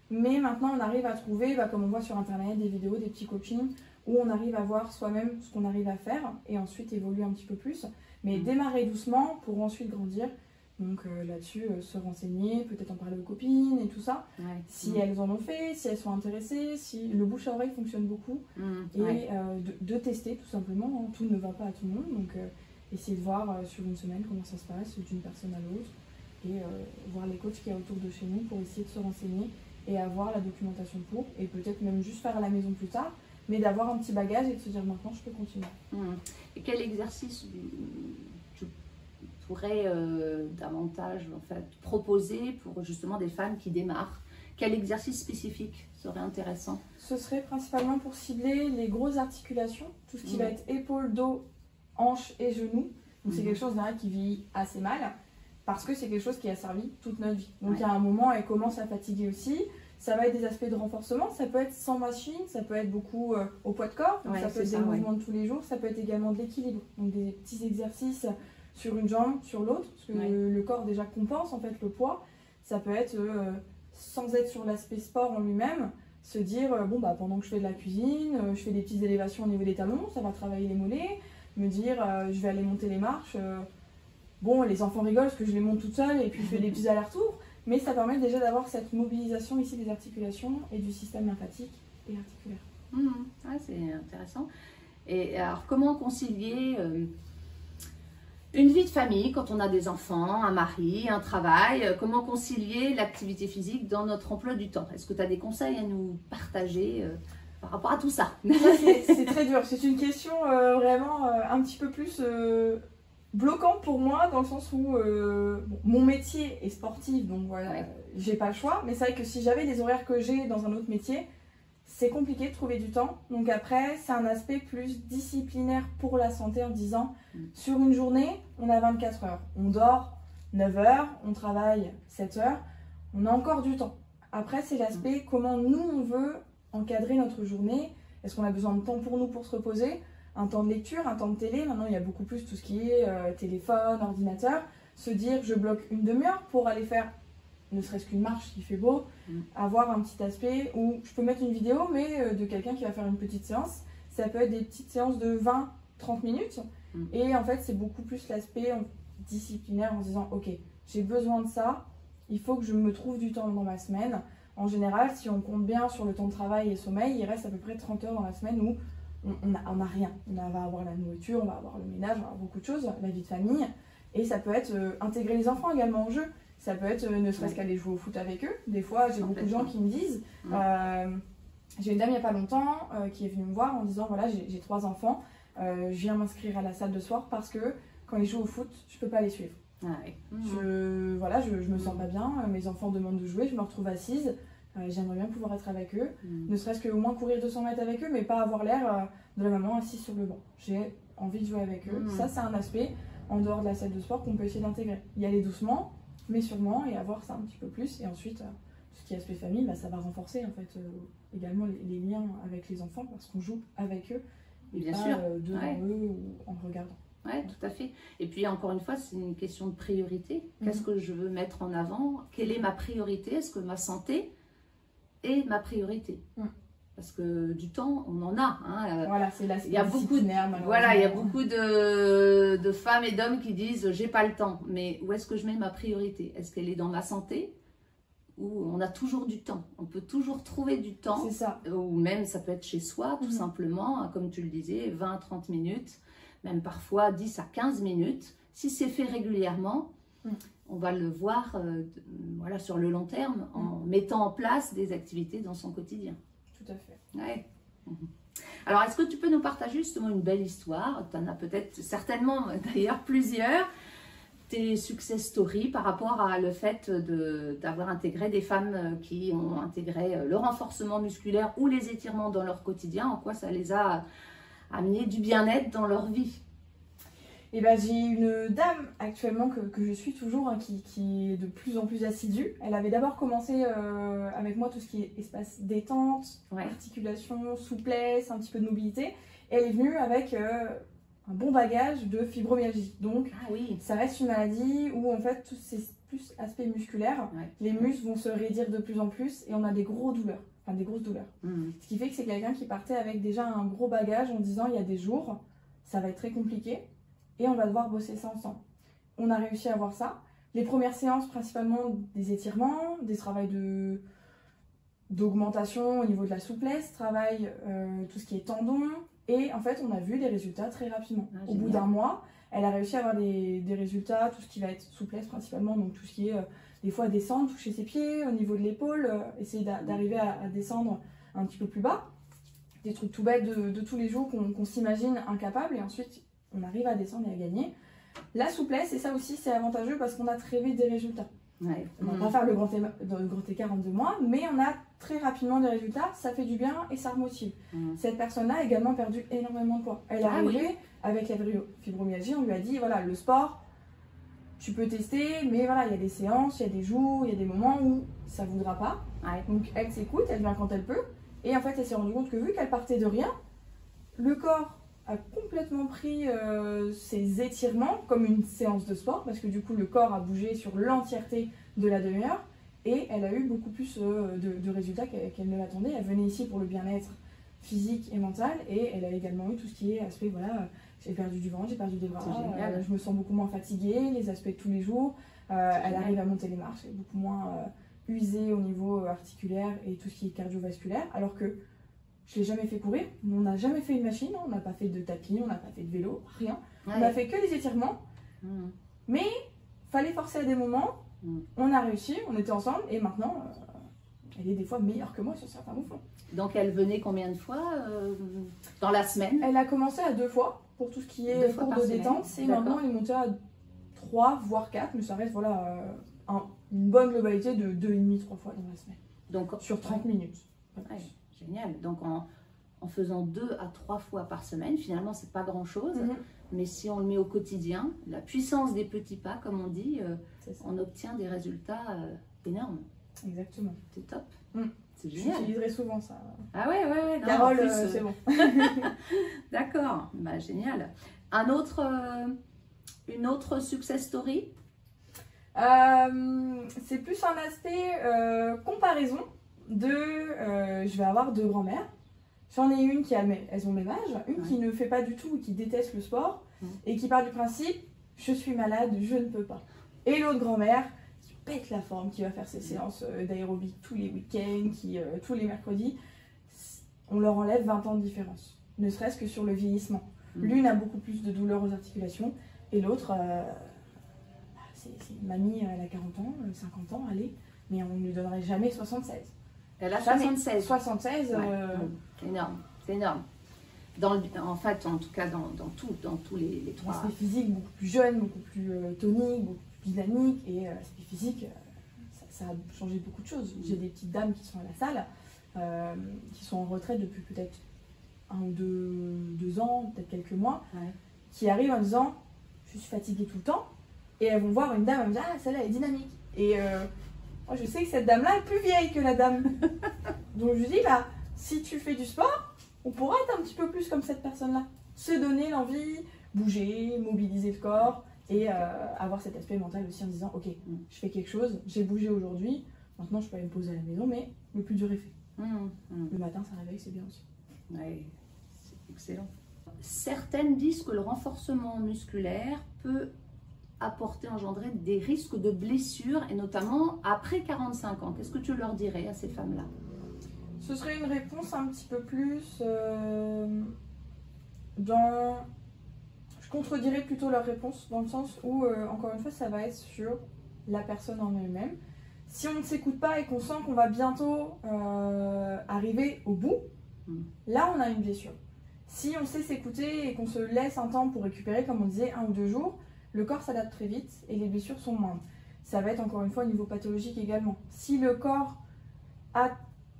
mais maintenant on arrive à trouver, comme on voit sur Internet, des vidéos, des petits coachings, où on arrive à voir soi-même ce qu'on arrive à faire et ensuite évoluer un petit peu plus. Mais démarrer doucement pour ensuite grandir. Donc là-dessus, se renseigner, peut-être en parler aux copines et tout ça. Si elles en ont fait, si elles sont intéressées, si le bouche à oreille fonctionne beaucoup. Et de tester tout simplement. Tout ne va pas à tout le monde. Donc essayer de voir sur une semaine comment ça se passe d'une personne à l'autre. Et voir les coachs qu'il y a autour de chez nous pour essayer de se renseigner et avoir la documentation pour. Et peut-être même juste faire à la maison plus tard. Mais d'avoir un petit bagage et de se dire maintenant je peux continuer. Et quel exercice tu pourrais davantage proposer pour justement des femmes qui démarrent? Quel exercice spécifique serait intéressant? Ce serait principalement pour cibler les grosses articulations, tout ce qui va être épaules, dos, hanches et genoux. Donc c'est quelque chose derrière qui vieillit assez mal parce que c'est quelque chose qui a servi toute notre vie. Donc à un moment, elle commence à fatiguer aussi. Ça va être des aspects de renforcement, ça peut être sans machine, ça peut être beaucoup au poids de corps, donc ça peut être des mouvements de tous les jours, ça peut être également de l'équilibre. Donc des petits exercices sur une jambe, sur l'autre, parce que le corps déjà compense en fait le poids. Ça peut être, sans être sur l'aspect sport en lui-même, se dire, bon bah pendant que je fais de la cuisine, je fais des petites élévations au niveau des talons, ça va travailler les mollets, me dire, je vais aller monter les marches. Bon, les enfants rigolent parce que je les monte toute seule et puis je fais des petits allers-retours. Mais ça permet déjà d'avoir cette mobilisation ici des articulations et du système lymphatique et articulaire. Ah, c'est intéressant. Et alors, comment concilier une vie de famille quand on a des enfants, un mari, un travail? Comment concilier l'activité physique dans notre emploi du temps? Est-ce que tu as des conseils à nous partager par rapport à tout ça? C'est très dur. C'est une question vraiment un petit peu plus... bloquante pour moi dans le sens où mon métier est sportif, donc voilà, j'ai pas le choix, mais c'est vrai que si j'avais les horaires que j'ai dans un autre métier, c'est compliqué de trouver du temps. Donc après, c'est un aspect plus disciplinaire pour la santé en disant, sur une journée, on a 24 heures, on dort 9 heures, on travaille 7 heures, on a encore du temps. Après, c'est l'aspect comment nous, on veut encadrer notre journée. Est-ce qu'on a besoin de temps pour nous pour se reposer? Un temps de lecture, un temps de télé, maintenant il y a beaucoup plus tout ce qui est téléphone, ordinateur, se dire je bloque une demi-heure pour aller faire ne serait-ce qu'une marche s'il fait beau, avoir un petit aspect où je peux mettre une vidéo mais de quelqu'un qui va faire une petite séance, ça peut être des petites séances de 20-30 minutes et en fait c'est beaucoup plus l'aspect disciplinaire en se disant ok j'ai besoin de ça, il faut que je me trouve du temps dans ma semaine. En général si on compte bien sur le temps de travail et sommeil, il reste à peu près 30 heures dans la semaine où on a rien. On va avoir la nourriture, on va avoir le ménage, on va avoir beaucoup de choses, la vie de famille. Et ça peut être intégrer les enfants également au jeu. Ça peut être ne serait-ce qu'aller jouer au foot avec eux. Des fois, j'ai beaucoup de gens qui me disent, j'ai une dame il n'y a pas longtemps qui est venue me voir en disant, voilà, j'ai 3 enfants, je viens m'inscrire à la salle de sport parce que quand ils jouent au foot, je ne peux pas les suivre. Je me sens pas bien, mes enfants demandent de jouer, je me retrouve assise. J'aimerais bien pouvoir être avec eux, ne serait-ce qu'au moins courir 200 mètres avec eux, mais pas avoir l'air de la maman assise sur le banc. J'ai envie de jouer avec eux. Ça, c'est un aspect en dehors de la salle de sport qu'on peut essayer d'intégrer. Y aller doucement, mais sûrement, et avoir ça un petit peu plus. Et ensuite, tout ce qui est aspect famille, ça va renforcer en fait également les liens avec les enfants parce qu'on joue avec eux, et bien sûr, devant eux ou en regardant. Oui, tout à fait. Et puis encore une fois, c'est une question de priorité. Qu'est-ce que je veux mettre en avant? Quelle est ma priorité? Est-ce que ma santé est ma priorité? Parce que du temps, on en a. Voilà, c'est l'aspect disciplinaire, voilà, il y a beaucoup de femmes et d'hommes qui disent j'ai pas le temps. Mais où est-ce que je mets ma priorité? Est-ce qu'elle est dans ma santé? Ou on a toujours du temps? On peut toujours trouver du temps. C'est ça. Ou même ça peut être chez soi, tout simplement, comme tu le disais, 20-30 minutes, même parfois 10 à 15 minutes. Si c'est fait régulièrement, on va le voir voilà, sur le long terme en mettant en place des activités dans son quotidien. Tout à fait. Ouais. Alors, est-ce que tu peux nous partager justement une belle histoire? Tu en as peut-être certainement d'ailleurs plusieurs. Tes success stories par rapport à le fait d'avoir intégré des femmes qui ont intégré le renforcement musculaire ou les étirements dans leur quotidien, en quoi ça les a amené du bien-être dans leur vie? Et ben, j'ai une dame actuellement que je suis toujours qui est de plus en plus assidue. Elle avait d'abord commencé avec moi tout ce qui est espace détente, articulation, souplesse, un petit peu de mobilité. Et elle est venue avec un bon bagage de fibromyalgie. Donc ça reste une maladie où en fait tout c'est plus aspect musculaire. Les muscles vont se raidir de plus en plus et on a des grosses douleurs. Ce qui fait que c'est quelqu'un qui partait avec déjà un gros bagage en disant il y a des jours, ça va être très compliqué. Et on va devoir bosser ça ensemble. On a réussi à avoir ça. Les premières séances, principalement des étirements, des travails d'augmentation au niveau de la souplesse, travail tout ce qui est tendons. Et en fait, on a vu des résultats très rapidement. Au bout d'un mois, elle a réussi à avoir des résultats, tout ce qui va être souplesse principalement, donc tout ce qui est des fois descendre, toucher ses pieds, au niveau de l'épaule, essayer d'arriver à descendre un petit peu plus bas. Des trucs tout bêtes de tous les jours qu'on s'imagine incapable et ensuite on arrive à descendre et à gagner. La souplesse, et ça aussi c'est avantageux parce qu'on a très vite des résultats. Ouais. On va pas faire le grand écart en 2 mois, mais on a très rapidement des résultats, ça fait du bien et ça remotive. Cette personne-là a également perdu énormément de poids. Elle est arrivée avec la fibromyalgie, on lui a dit, voilà, le sport, tu peux tester, mais voilà, il y a des séances, il y a des jours, il y a des moments où ça ne voudra pas. Ouais. Donc elle s'écoute, elle vient quand elle peut, et en fait elle s'est rendue compte que vu qu'elle partait de rien, le corps a complètement pris ses étirements comme une séance de sport, parce que du coup le corps a bougé sur l'entièreté de la demi-heure, et elle a eu beaucoup plus de résultats qu'elle ne l'attendait. Elle venait ici pour le bien-être physique et mental, et elle a également eu tout ce qui est aspect, voilà, j'ai perdu du ventre, j'ai perdu des bras, je me sens beaucoup moins fatiguée, les aspects de tous les jours, elle arrive à monter les marches, elle est beaucoup moins usée au niveau articulaire et tout ce qui est cardiovasculaire, alors que je ne l'ai jamais fait courir, on n'a jamais fait une machine, on n'a pas fait de tapis, on n'a pas fait de vélo, rien. Ouais. On n'a fait que des étirements, mais fallait forcer à des moments, on a réussi, on était ensemble, et maintenant, elle est des fois meilleure que moi sur certains mouvements. Donc elle venait combien de fois dans la semaine? Elle a commencé à 2 fois, pour tout ce qui est cours de détente, et maintenant elle est montée à 3, voire 4, mais ça reste voilà, une bonne globalité de 2,5-3 fois dans la semaine. Donc, sur 30 minutes. Ouais. Génial. Donc en faisant 2 à 3 fois par semaine, finalement c'est pas grand chose, mais si on le met au quotidien, la puissance des petits pas, comme on dit, on obtient des résultats énormes. Exactement. C'est top. C'est génial. J'utiliserai souvent ça. Ah ouais. Non, Carole, c'est bon. D'accord, bah, génial. Une autre success story? C'est plus un aspect comparaison. Je vais avoir 2 grand-mères. J'en ai une qui elles ont le même âge, une qui ne fait pas du tout, qui déteste le sport et qui part du principe je suis malade, je ne peux pas. Et l'autre grand-mère qui pète la forme, qui va faire ses séances d'aérobic tous les week-ends, tous les mercredis. On leur enlève 20 ans de différence, ne serait-ce que sur le vieillissement. L'une a beaucoup plus de douleurs aux articulations et l'autre, c'est une mamie, elle a 40 ans, 50 ans, allez, mais on ne lui donnerait jamais 76. Elle a 76. 76. C'est énorme, c'est énorme. En fait, en tout cas, dans tous les 3. L'aspect physique, beaucoup plus jeune, beaucoup plus tonique, beaucoup plus dynamique. Et l'aspect physique, ça a changé beaucoup de choses. J'ai des petites dames qui sont à la salle, qui sont en retraite depuis peut-être 1 ou 2 ans, peut-être quelques mois, qui arrivent en disant je suis fatiguée tout le temps. Et elles vont voir une dame, elles me disent ah, celle-là est dynamique. Et moi, je sais que cette dame-là est plus vieille que la dame. Donc je lui dis, bah, si tu fais du sport, on pourra être un petit peu plus comme cette personne-là. Se donner l'envie, bouger, mobiliser le corps et avoir cet aspect mental aussi en disant, ok, je fais quelque chose, j'ai bougé aujourd'hui, maintenant je peux aller me poser à la maison, mais le plus dur est fait. Le matin, ça réveille, c'est bien aussi. Oui, c'est excellent. Certaines disent que le renforcement musculaire peut engendrer des risques de blessures, et notamment après 45 ans. Qu'est-ce que tu leur dirais à ces femmes-là? Ce serait une réponse un petit peu plus Je contredirais plutôt leur réponse, dans le sens où, encore une fois, ça va être sur la personne en elle-même. Si on ne s'écoute pas et qu'on sent qu'on va bientôt arriver au bout, là on a une blessure. Si on sait s'écouter et qu'on se laisse un temps pour récupérer, comme on disait, 1 ou 2 jours, le corps s'adapte très vite et les blessures sont moindres. Ça va être encore une fois au niveau pathologique également. Si le corps a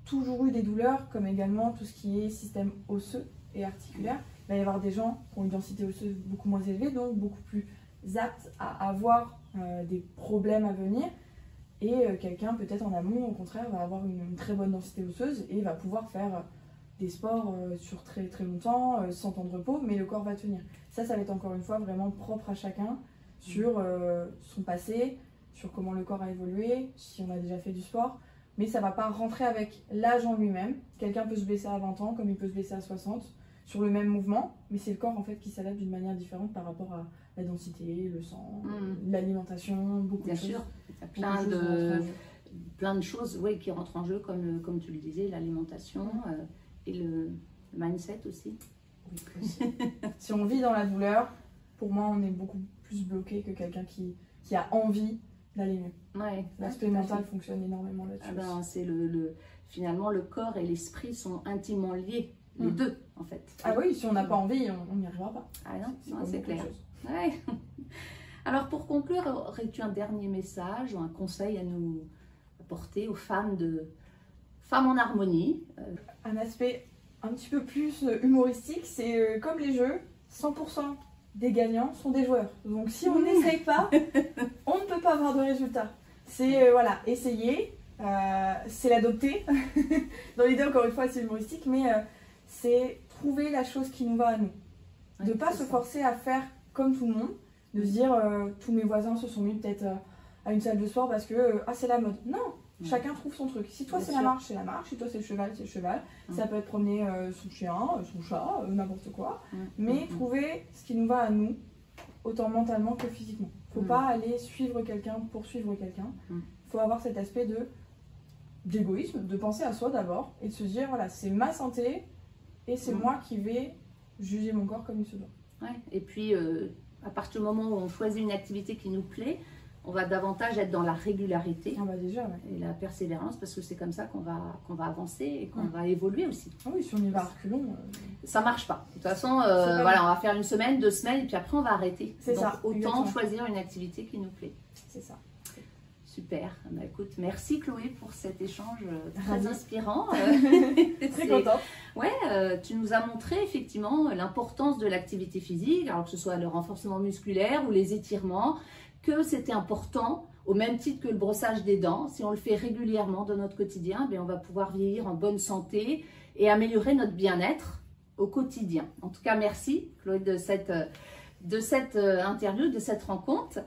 toujours eu des douleurs, comme également tout ce qui est système osseux et articulaire, il va y avoir des gens qui ont une densité osseuse beaucoup moins élevée, donc beaucoup plus aptes à avoir des problèmes à venir. Et quelqu'un peut-être en amont, au contraire, va avoir une très bonne densité osseuse et va pouvoir faire des sports sur très très longtemps, sans temps de repos, mais le corps va tenir. Ça va être encore une fois vraiment propre à chacun, sur son passé, sur comment le corps a évolué, si on a déjà fait du sport, mais ça ne va pas rentrer avec l'âge en lui-même. Quelqu'un peut se blesser à 20 ans, comme il peut se blesser à 60, sur le même mouvement, mais c'est le corps en fait qui s'adapte d'une manière différente par rapport à la densité, le sang, l'alimentation, beaucoup de choses. Bien sûr, il y a plein de choses qui rentrent en jeu, comme tu le disais, l'alimentation et le mindset aussi. Oui, aussi. Si on vit dans la douleur, pour moi on est beaucoup plus bloqué que quelqu'un qui a envie d'aller mieux. L'aspect mental fonctionne énormément là-dessus. Finalement, le corps et l'esprit sont intimement liés, les deux en fait. Ah oui, si on n'a pas envie, on n'y arrivera pas. Ah non, c'est clair. Alors pour conclure, aurais-tu un dernier message ou un conseil à nous apporter aux femmes Femmes en Harmonie? Un aspect un petit peu plus humoristique, c'est comme les jeux, 100% des gagnants sont des joueurs. Donc si on n'essaye pas, on ne peut pas avoir de résultat. C'est voilà, essayer, c'est l'adopter. Dans l'idée, encore une fois, c'est humoristique, mais c'est trouver la chose qui nous va à nous. De ne pas se forcer à faire comme tout le monde, de se dire tous mes voisins se sont mis peut-être à une salle de sport parce que c'est la mode. Non, chacun trouve son truc. Si toi c'est la marche, c'est la marche. Si toi c'est le cheval, c'est le cheval. Ça peut être promener son chien, son chat, n'importe quoi. Mais trouver ce qui nous va à nous, autant mentalement que physiquement. Faut pas aller suivre quelqu'un pour suivre quelqu'un. Faut avoir cet aspect d'égoïsme, de penser à soi d'abord et de se dire voilà, c'est ma santé et c'est moi qui vais juger mon corps comme il se doit. Ouais. Et puis à partir du moment où on choisit une activité qui nous plaît, on va davantage être dans la régularité déjà, et la persévérance, parce que c'est comme ça qu'on va avancer et qu'on va évoluer aussi. Ah oui, si on y va à reculons... Ça marche pas. De toute façon, voilà, on va faire 1 semaine, 2 semaines, et puis après on va arrêter. C'est ça. Autant exactement. choisir une activité qui nous plaît. C'est ça. Super. Bah, écoute, merci Chloé pour cet échange très Ravi. Inspirant. Très contente. Ouais, tu nous as montré effectivement l'importance de l'activité physique, alors que ce soit le renforcement musculaire ou les étirements, que c'était important, au même titre que le brossage des dents. Si on le fait régulièrement dans notre quotidien, on va pouvoir vieillir en bonne santé et améliorer notre bien-être au quotidien. En tout cas, merci Chloé de cette interview, de cette rencontre.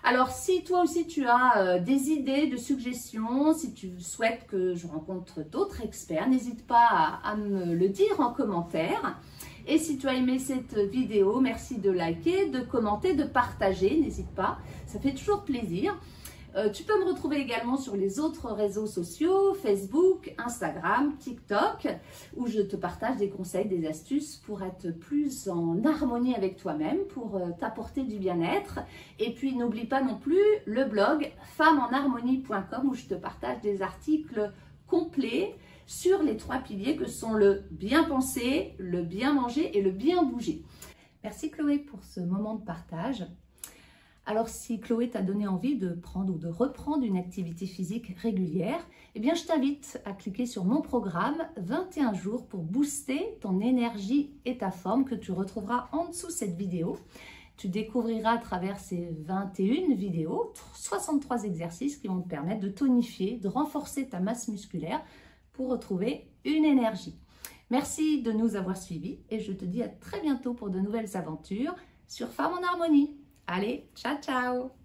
Alors, si toi aussi tu as des idées, de suggestions, si tu souhaites que je rencontre d'autres experts, n'hésite pas à me le dire en commentaire. Et si tu as aimé cette vidéo, merci de liker, de commenter, de partager, n'hésite pas, ça fait toujours plaisir. Tu peux me retrouver également sur les autres réseaux sociaux, Facebook, Instagram, TikTok, où je te partage des conseils, des astuces pour être plus en harmonie avec toi-même, pour t'apporter du bien-être. Et puis n'oublie pas non plus le blog femmesenharmonie.com où je te partage des articles complets sur les 3 piliers que sont le bien penser, le bien manger et le bien bouger. Merci Chloé pour ce moment de partage. Alors si Chloé t'a donné envie de prendre ou de reprendre une activité physique régulière, eh bien je t'invite à cliquer sur mon programme 21 jours pour booster ton énergie et ta forme que tu retrouveras en dessous de cette vidéo. Tu découvriras à travers ces 21 vidéos 63 exercices qui vont te permettre de tonifier, de renforcer ta masse musculaire pour retrouver une énergie. Merci de nous avoir suivis et je te dis à très bientôt pour de nouvelles aventures sur Femmes en Harmonie. Allez, ciao ciao!